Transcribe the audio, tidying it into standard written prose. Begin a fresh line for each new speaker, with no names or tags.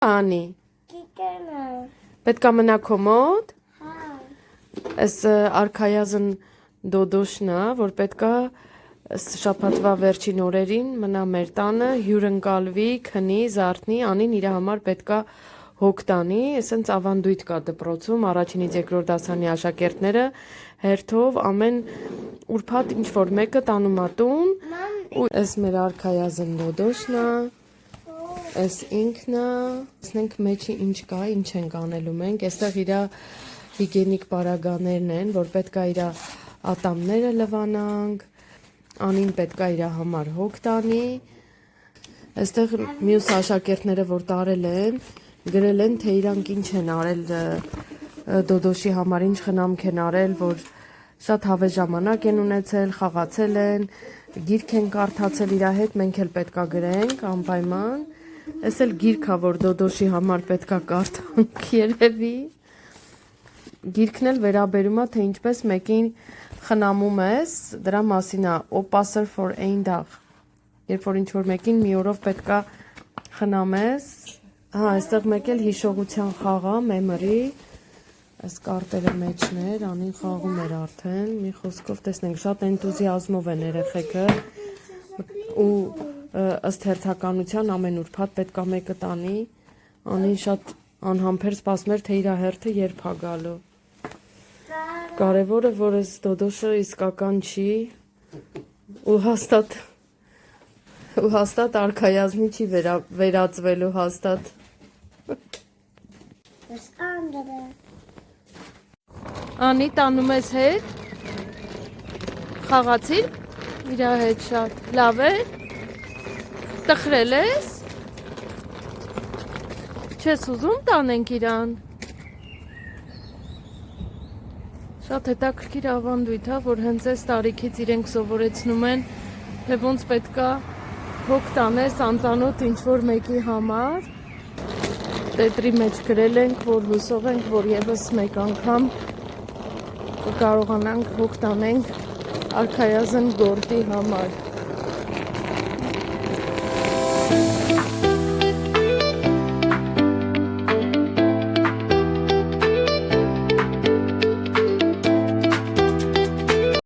Անի։ Պետք է մնա քո մոտ։ Այս արքայազն դոդոշն է, որ պետք է շաբաթվա վերջին օրերին մնա մեր տանը, հյուրընկալվի, քնի, զարթնի, Անին իր համար պետք է հոգ տանի, ասենց ավանդույթ կա դպրոցում, առաջինից երկրորդ դասարանի աշակերտները հերթով ամեն ուրբաթ ինչ որ մեկը տանում ա տուն, ու այս մեր արքայազն դոդոշն է, այս ինքն է, ասենք մեջի ինչ կա, ինչ ենք անելու մենք, այստեղ իր հիգիենիկ պարագաներն են, որ պետք է իր ատամները լվանանք, Անին պետք է իր համար հոգ տանի, այստեղ մյուս աշակերտները որ տարել են, գրել են, թե իրանք ինչ են արել դոդոշի համար, ինչ խնամք են արել, որ շատ հավես ժամանակ են ունեցել, խաղացել են, գիրք են կարդացել իր հետ, մենք էլ պետք է գրենք անպայման, այս էլ գիրք է, որ դոդոշի համար պետք է կարդանք երևի, գիրքն էլ վերաբերում է, թե ինչպես մեկին խնամում ես, դրա մասին է, opasser for ein dag, երբ որ ինչ-որ մեկին մի օրով պետք է խնամես, այստեղ մեկ էլ հիշողության խաղա, memory, այս կարտերը մեջներ, Անին խաղում էր արդեն, մի խոսքով տեսնենք, շատ էնտուզիազմով են երեխեքը, ու ըստ հերթականության ամեն ուրբաթ պետք է մեկը տանի, Անին շատ անհամբեր սպասում էր, թե իր հերթը երբ է գալու, կարևորը, որ այս դոդոշը իսկական չի, ու հաստատ արքայազնի չի վերածվելու հաստատ, Անի տանում ես հետ, խաղացիր իր հետ շատ, լավ է, տխրել ես, չես ուզում տանենք իրան, շատ հետաքրքիր ավանդույթ է, որ հենց այս տարիքից իրենք սովորեցնում են, թե ոնց պետք է հոգ տանես անծանոթ ինչ-որ մեկի համար, տետրի մեջ գրել ենք, որ հուսով ենք, որ ևս մեկ անգամ կարողանանք հոգ տանենք արքայազն գորտի համար։